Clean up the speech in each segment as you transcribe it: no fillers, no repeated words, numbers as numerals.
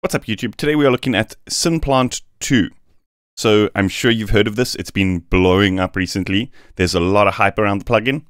What's up, YouTube? Today we are looking at Synplant 2. So I'm sure you've heard of this. It's been blowing up recently. There's a lot of hype around the plugin.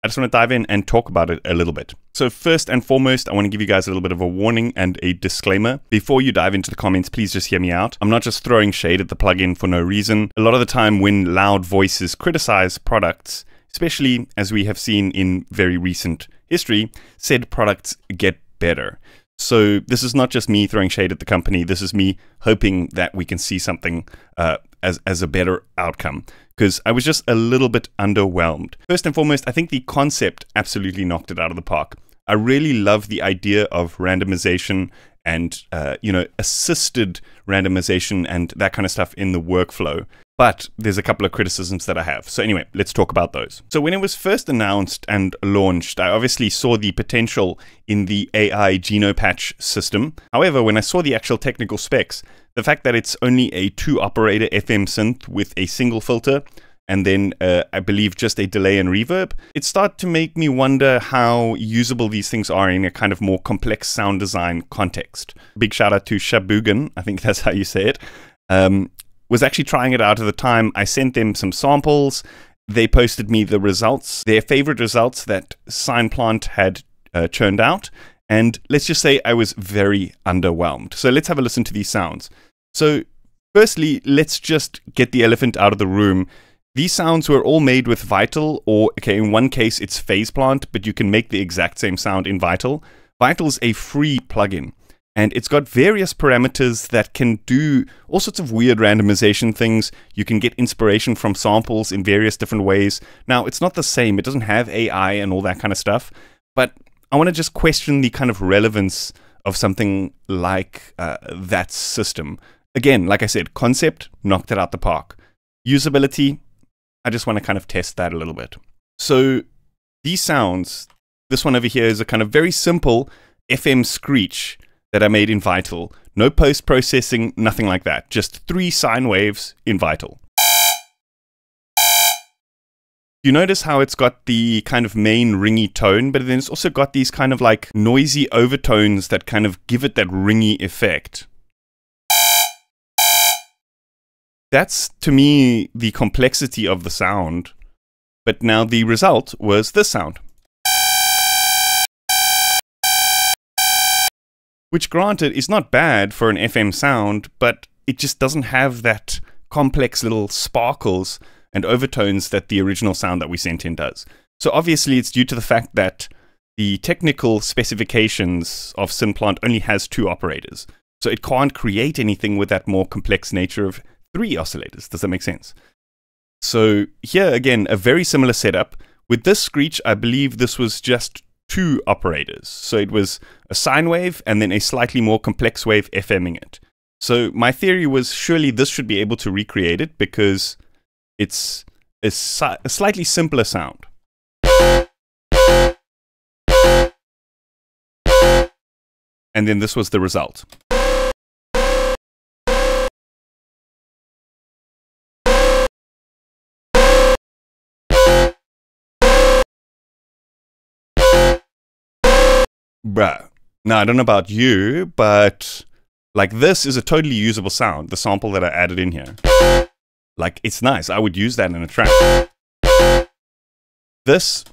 I just want to dive in and talk about it a little bit. So first and foremost, I want to give you guys a little bit of a warning and a disclaimer. Before you dive into the comments, please just hear me out. I'm not just throwing shade at the plugin for no reason. A lot of the time when loud voices criticize products, especially as we have seen in very recent history, said products get better. So this is not just me throwing shade at the company. This is me hoping that we can see something as a better outcome, because I was just a little bit underwhelmed. First and foremost, I think the concept absolutely knocked it out of the park. I really love the idea of randomization and assisted randomization and that kind of stuff in the workflow. But there's a couple of criticisms that I have. So anyway, let's talk about those. So when it was first announced and launched, I obviously saw the potential in the AI genopatch system. However, when I saw the actual technical specs, the fact that it's only a 2-operator FM synth with a single filter, and then I believe just a delay and reverb, it started to make me wonder how usable these things are in a kind of more complex sound design context. Big shout out to Shabugan, I think that's how you say it. Was actually trying it out at the time. I sent them some samples. They posted me the results, their favorite results that Synplant had churned out. And let's just say I was very underwhelmed. So let's have a listen to these sounds. So firstly, let's just get the elephant out of the room. These sounds were all made with Vital, or okay, in one case it's Phaseplant, but you can make the exact same sound in Vital. Vital is a free plugin. And it's got various parameters that can do all sorts of weird randomization things. You can get inspiration from samples in various different ways. Now, it's not the same. It doesn't have AI and all that kind of stuff. But I want to just question the kind of relevance of something like that system. Again, like I said, concept, knocked it out the park. Usability, I just want to kind of test that a little bit. So these sounds, this one over here is a kind of very simple FM screech that I made in Vital. No post-processing, nothing like that. Just 3 sine waves in Vital. You notice how it's got the kind of main ringy tone, but then it's also got these kind of like noisy overtones that kind of give it that ringy effect. That's, to me, the complexity of the sound. But now the result was this sound. Which, granted, is not bad for an FM sound, but it just doesn't have that complex little sparkles and overtones that the original sound that we sent in does. So obviously it's due to the fact that the technical specifications of Synplant only has 2 operators. So it can't create anything with that more complex nature of 3 oscillators. Does that make sense? So here, again, a very similar setup. With this screech, I believe this was just 2 operators. So it was a sine wave and then a slightly more complex wave FMing it. So my theory was surely this should be able to recreate it because it's a slightly simpler sound. And then this was the result. Bruh. Now, I don't know about you, but like this is a totally usable sound, the sample that I added in here. Like, it's nice. I would use that in a track. This,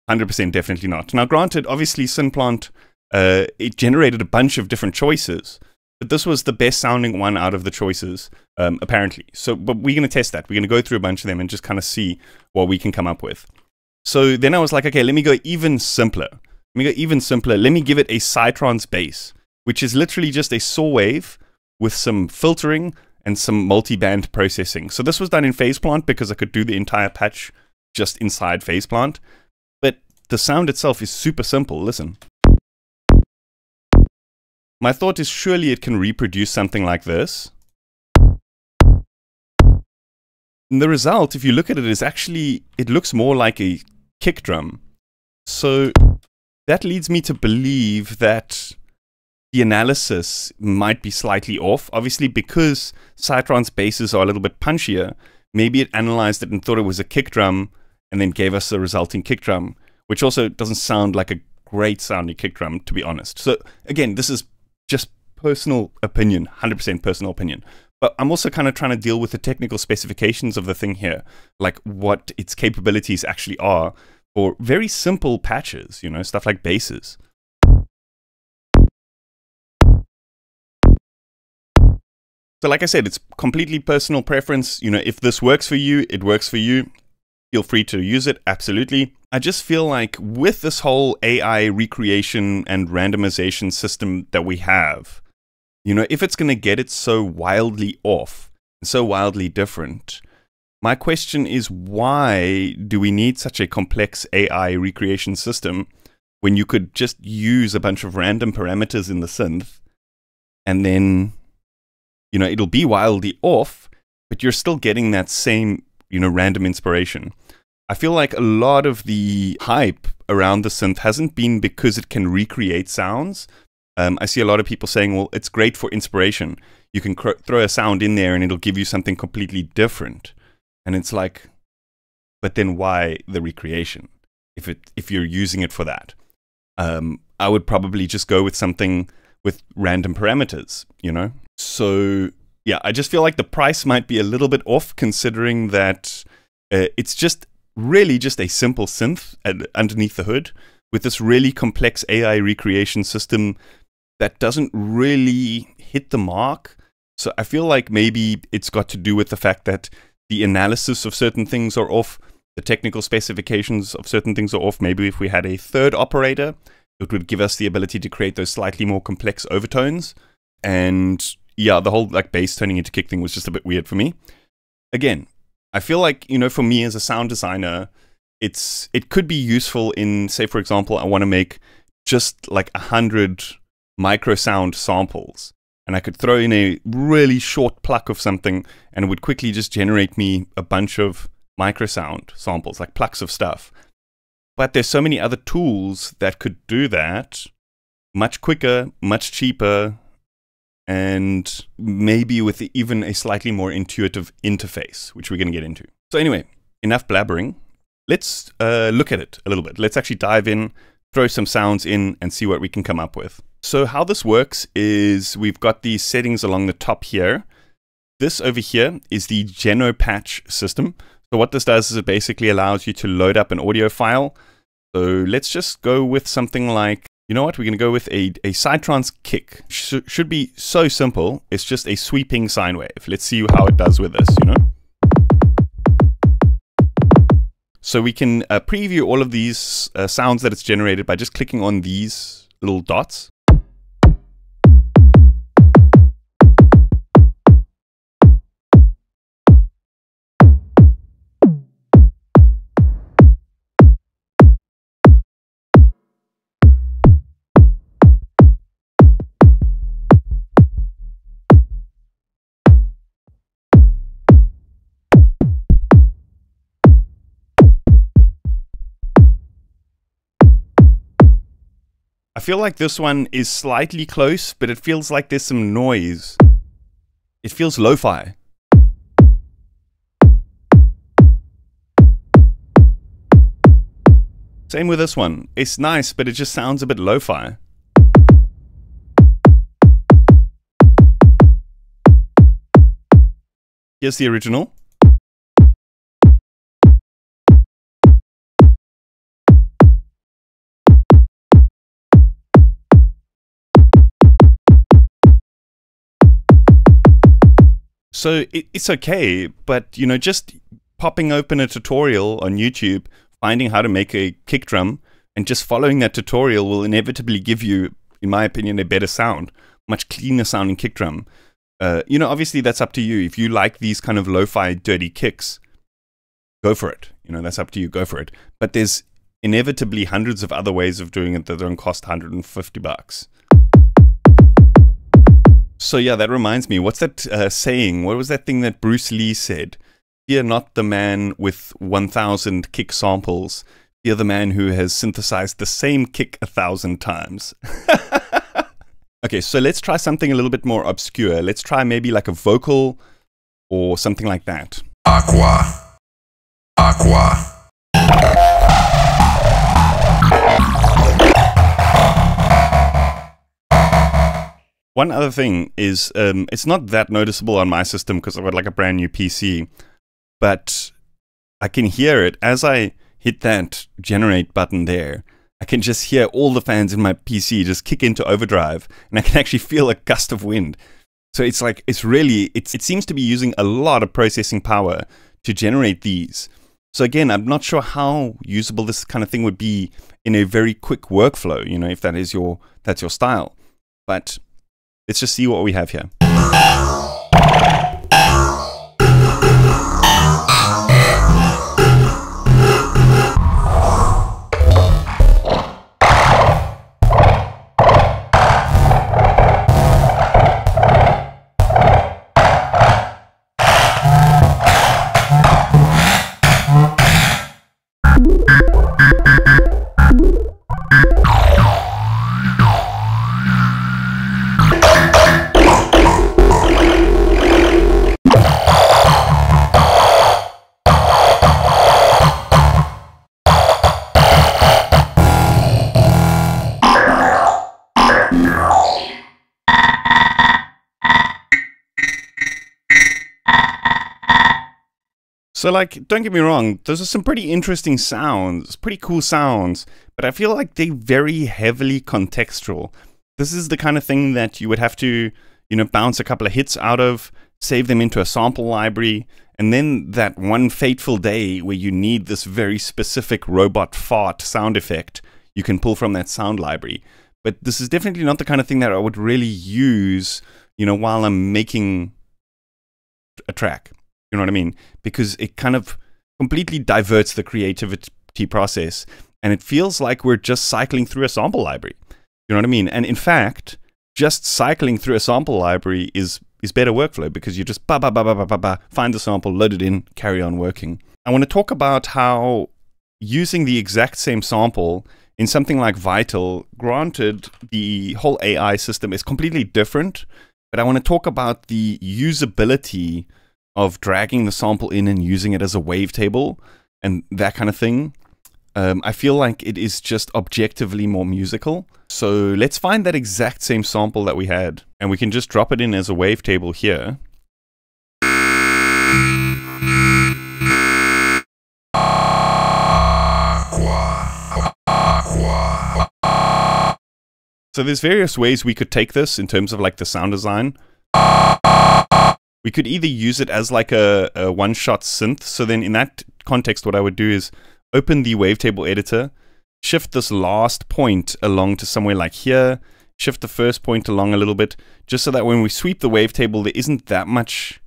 100% definitely not. Now, granted, obviously Synplant, it generated a bunch of different choices, but this was the best sounding one out of the choices, apparently. So, but we're going to test that. We're going to go through a bunch of them and just kind of see what we can come up with. So then I was like, okay, let me go even simpler. Let me give it a Psytrance bass, which is literally just a saw wave with some filtering and some multi-band processing. So this was done in Phaseplant because I could do the entire patch just inside Phaseplant. But the sound itself is super simple. Listen. My thought is surely it can reproduce something like this. And the result, if you look at it, is actually, it looks more like a kick drum. So that leads me to believe that the analysis might be slightly off. Obviously, because Psytrance basses are a little bit punchier, maybe it analyzed it and thought it was a kick drum and then gave us the resulting kick drum, which also doesn't sound like a great sounding kick drum, to be honest. So again, this is just personal opinion, 100% personal opinion. But I'm also kind of trying to deal with the technical specifications of the thing here, like what its capabilities actually are for very simple patches, you know, stuff like basses. So like I said, it's completely personal preference. You know, if this works for you, it works for you. Feel free to use it, absolutely. I just feel like with this whole AI recreation and randomization system that we have, you know, if it's going to get it so wildly off, so wildly different, my question is, why do we need such a complex AI recreation system when you could just use a bunch of random parameters in the synth and then, you know, it'll be wildly off, but you're still getting that same, you know, random inspiration. I feel like a lot of the hype around the synth hasn't been because it can recreate sounds. I see a lot of people saying, well, it's great for inspiration. You can throw a sound in there and it'll give you something completely different. And it's like, but then why the recreation if you're using it for that? I would probably just go with something with random parameters, you know? So yeah, I just feel like the price might be a little bit off, considering that it's just really just a simple synth underneath the hood with this really complex AI recreation system that doesn't really hit the mark. So I feel like maybe it's got to do with the fact that the analysis of certain things are off, the technical specifications of certain things are off. Maybe if we had a third operator, it would give us the ability to create those slightly more complex overtones. And yeah, the whole like bass turning into kick thing was just a bit weird for me. Again, I feel like, you know, for me as a sound designer, it could be useful in, say, for example, I want to make just like 100 micro sound samples, and I could throw in a really short pluck of something and it would quickly just generate me a bunch of micro sound samples, like plucks of stuff. But there's so many other tools that could do that much quicker, much cheaper, and maybe with even a slightly more intuitive interface, which we're going to get into. So anyway, enough blabbering. Let's look at it a little bit. Let's actually dive in, throw some sounds in, and see what we can come up with. So how this works is we've got these settings along the top here. This over here is the Geno patch system. So what this does is it basically allows you to load up an audio file. So let's just go with something like, you know what, we're going to go with a sidetrance kick. Should be so simple. It's just a sweeping sine wave. Let's see how it does with this, you know. So we can preview all of these sounds that it's generated by just clicking on these little dots. I feel like this one is slightly close, but it feels like there's some noise. It feels lo-fi. Same with this one. It's nice, but it just sounds a bit lo-fi. Here's the original. So it's okay, but, you know, just popping open a tutorial on YouTube, finding how to make a kick drum, and just following that tutorial will inevitably give you, in my opinion, a better sound, much cleaner sounding kick drum. You know, obviously that's up to you. If you like these kind of lo-fi dirty kicks, go for it. You know, that's up to you, go for it. But there's inevitably hundreds of other ways of doing it that don't cost $150. So yeah, that reminds me, what's that saying? What was that thing that Bruce Lee said? Fear not the man with 1,000 kick samples. Fear the man who has synthesized the same kick 1,000 times. Okay, so let's try something a little bit more obscure. Let's try maybe like a vocal or something like that. Aqua. Aqua. One other thing is, it's not that noticeable on my system because I've got like a brand new PC, but I can hear it as I hit that generate button there. I can just hear all the fans in my PC just kick into overdrive, and I can actually feel a gust of wind. So it's like, it seems to be using a lot of processing power to generate these. So again, I'm not sure how usable this kind of thing would be in a very quick workflow, you know, if that's your style. But let's just see what we have here. So like, don't get me wrong, those are some pretty interesting sounds, pretty cool sounds, but I feel like they're very heavily contextual. This is the kind of thing that you would have to, you know, bounce a couple of hits out of, save them into a sample library, and then that one fateful day where you need this very specific robot fart sound effect, you can pull from that sound library. But this is definitely not the kind of thing that I would really use, you know, while I'm making a track. You know what I mean? Because it kind of completely diverts the creativity process, and it feels like we're just cycling through a sample library. You know what I mean? And in fact, just cycling through a sample library is better workflow, because you just find the sample, load it in, carry on working. I want to talk about how using the exact same sample in something like Vital, granted the whole AI system is completely different, but I want to talk about the usability of dragging the sample in and using it as a wavetable and that kind of thing. I feel like it is just objectively more musical. So let's find that exact same sample that we had, and we can just drop it in as a wavetable here. So there's various ways we could take this in terms of like the sound design. We could either use it as like a one-shot synth. So then in that context, what I would do is open the wavetable editor, shift this last point along to somewhere like here, shift the first point along a little bit, just so that when we sweep the wavetable, there isn't that much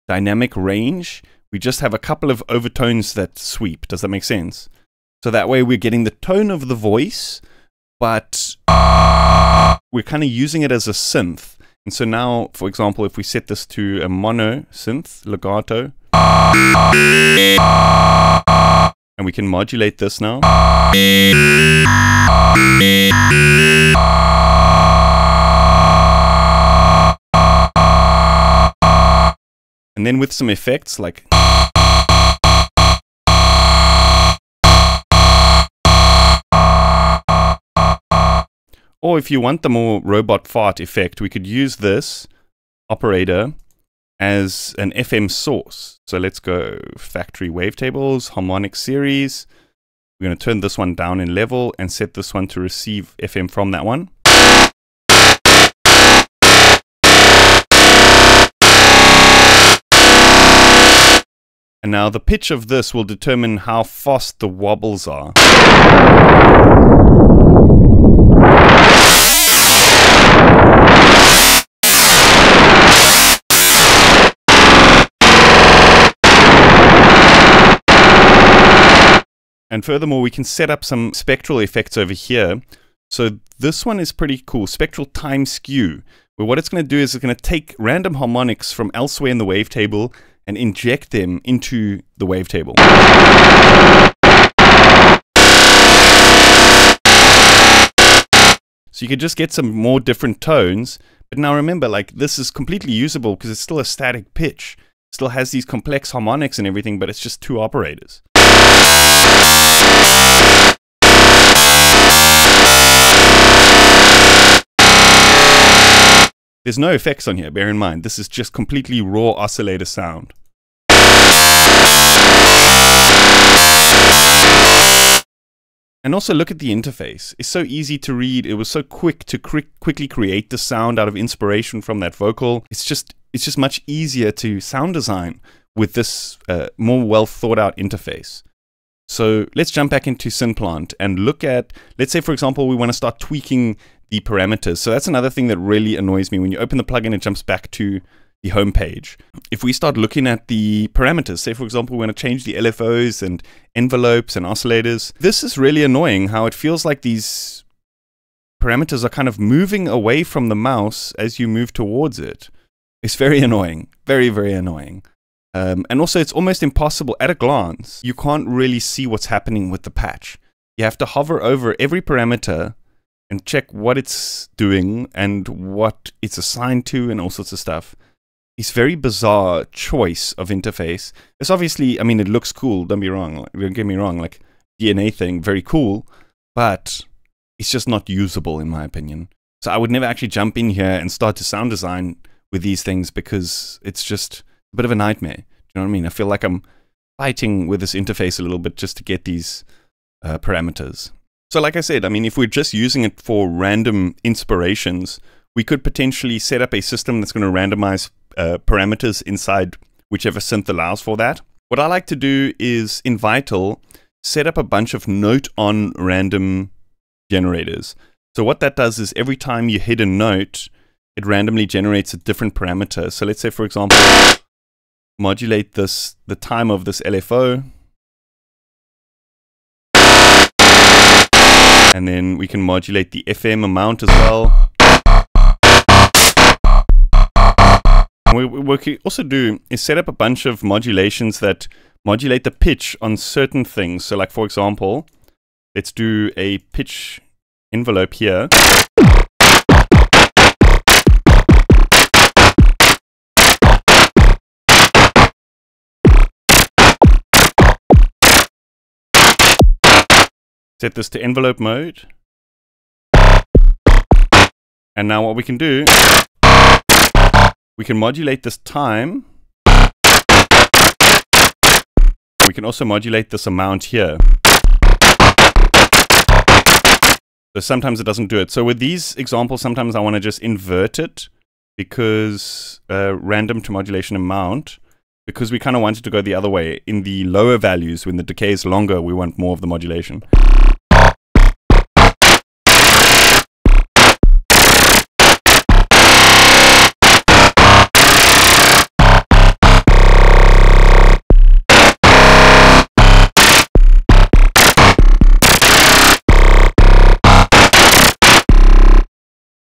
dynamic range. We just have a couple of overtones that sweep. Does that make sense? So that way we're getting the tone of the voice, but we're kind of using it as a synth. And so now, for example, if we set this to a mono synth, legato, and we can modulate this now. And then with some effects like, or if you want the more robot fart effect, we could use this operator as an FM source. So let's go factory wavetables, harmonic series. We're going to turn this one down in level and set this one to receive FM from that one. And now the pitch of this will determine how fast the wobbles are. And furthermore, we can set up some spectral effects over here. So this one is pretty cool, spectral time skew, where what it's going to do is it's going to take random harmonics from elsewhere in the wavetable and inject them into the wavetable. So you could just get some more different tones. But now remember, like, this is completely usable because it's still a static pitch. It still has these complex harmonics and everything, but it's just two operators. There's no effects on here, bear in mind. This is just completely raw oscillator sound. And also look at the interface. It's so easy to read. It was so quick to quickly create the sound out of inspiration from that vocal. It's just much easier to sound design with this more well thought out interface. So let's jump back into Synplant and look at, let's say for example, we want to start tweaking the parameters. So that's another thing that really annoys me. When you open the plugin, it jumps back to the home page. If we start looking at the parameters, say for example, we want to change the LFOs and envelopes and oscillators, this is really annoying how it feels like these parameters are kind of moving away from the mouse as you move towards it. It's very annoying, very, very annoying. And also it's almost impossible at a glance. You can't really see what's happening with the patch. You have to hover over every parameter and check what it's doing and what it's assigned to and all sorts of stuff. It's very bizarre choice of interface. It's obviously, I mean, it looks cool, don't get me wrong, like DNA thing, very cool, but it's just not usable in my opinion. So I would never actually jump in here and start to sound design with these things because it's just a bit of a nightmare. Do you know what I mean? I feel like I'm fighting with this interface a little bit just to get these parameters. So like I said, I mean, if we're just using it for random inspirations, we could potentially set up a system that's going to randomize parameters inside whichever synth allows for that. What I like to do is in Vital set up a bunch of note-on random generators. So what that does is every time you hit a note, it randomly generates a different parameter. So let's say, for example, modulate this, the time of this LFO. And then we can modulate the FM amount as well. And what we can also do is set up a bunch of modulations that modulate the pitch on certain things. So like, for example, let's do a pitch envelope here. Set this to envelope mode. And now what we can do, we can modulate this time. We can also modulate this amount here. So sometimes it doesn't do it. So with these examples, sometimes I want to just invert it because random to modulation amount, because we kind of want it to go the other way. In the lower values, when the decay is longer, we want more of the modulation.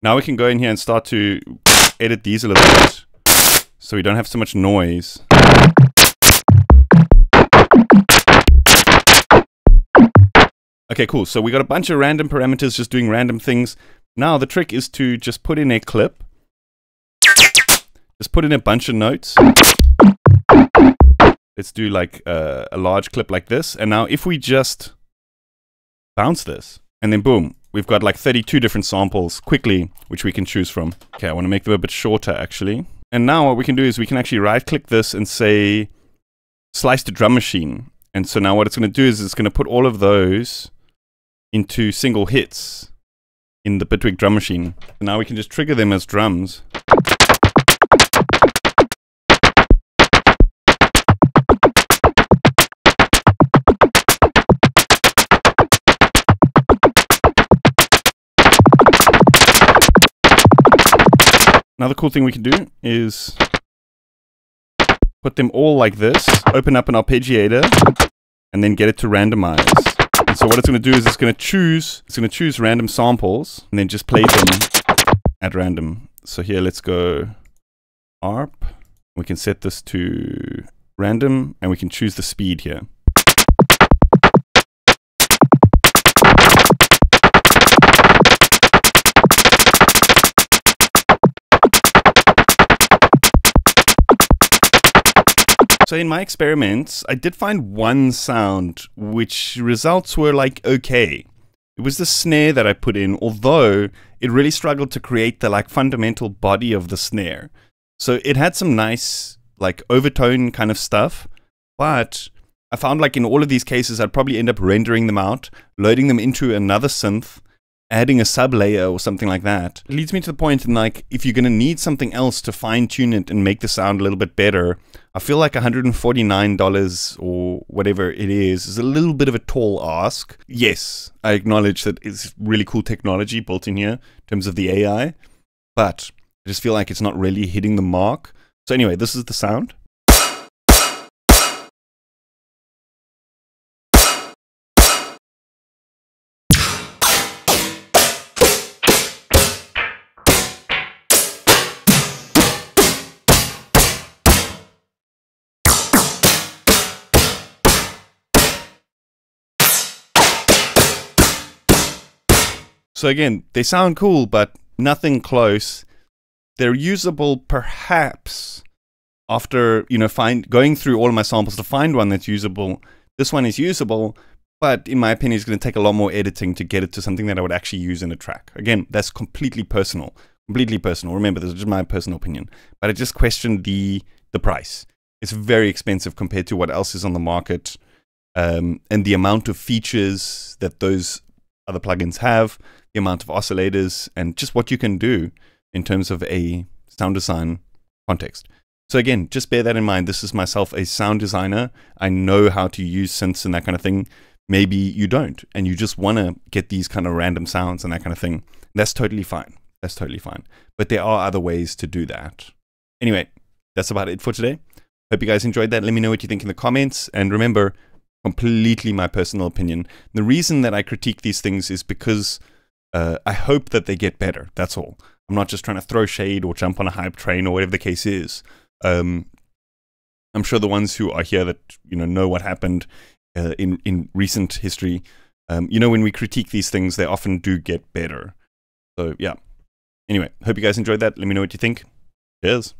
Now we can go in here and start to edit these a little bit, so we don't have so much noise. Okay, cool. So we got a bunch of random parameters just doing random things. Now the trick is to just put in a clip. Just put in a bunch of notes. Let's do like a large clip like this. And now if we just bounce this, and then boom, we've got like 32 different samples quickly, which we can choose from. Okay, I want to make them a bit shorter actually. And now what we can do is we can actually right click this and say slice to drum machine. And so now what it's going to do is it's going to put all of those into single hits in the Bitwig drum machine. And now we can just trigger them as drums. Another cool thing we can do is put them all like this, open up an arpeggiator, and then get it to randomize. And so what it's going to do is it's going to choose random samples, and then just play them at random. So here, let's go ARP. We can set this to random, and we can choose the speed here. So in my experiments, I did find one sound which results were like okay. It was the snare that I put in, although it really struggled to create the like fundamental body of the snare. So it had some nice like overtone kind of stuff, but I found like in all of these cases, I'd probably end up rendering them out, loading them into another synth, adding a sub layer or something like that. It leads me to the point in like, if you're going to need something else to fine tune it and make the sound a little bit better, I feel like $149 or whatever it is a little bit of a tall ask. Yes, I acknowledge that it's really cool technology built in here in terms of the AI, but I just feel like it's not really hitting the mark. So anyway, this is the sound. So again, they sound cool, but nothing close. They're usable perhaps after, you know, going through all of my samples to find one that's usable. This one is usable, but in my opinion, it's going to take a lot more editing to get it to something that I would actually use in a track. Again, that's completely personal. Completely personal. Remember, this is just my personal opinion. But I just questioned the price. It's very expensive compared to what else is on the market, and the amount of features that those other plugins have, the amount of oscillators, and just what you can do in terms of a sound design context. So again, just bear that in mind. This is myself, a sound designer. I know how to use synths and that kind of thing. Maybe you don't, and you just want to get these kind of random sounds and that kind of thing. That's totally fine. That's totally fine. But there are other ways to do that. Anyway, that's about it for today. Hope you guys enjoyed that. Let me know what you think in the comments. And remember, completely my personal opinion. The reason that I critique these things is because I hope that they get better. That's all. I'm not just trying to throw shade or jump on a hype train or whatever the case is. I'm sure the ones who are here that know what happened in recent history, when we critique these things, they often do get better. So yeah. Anyway, hope you guys enjoyed that. Let me know what you think. Cheers.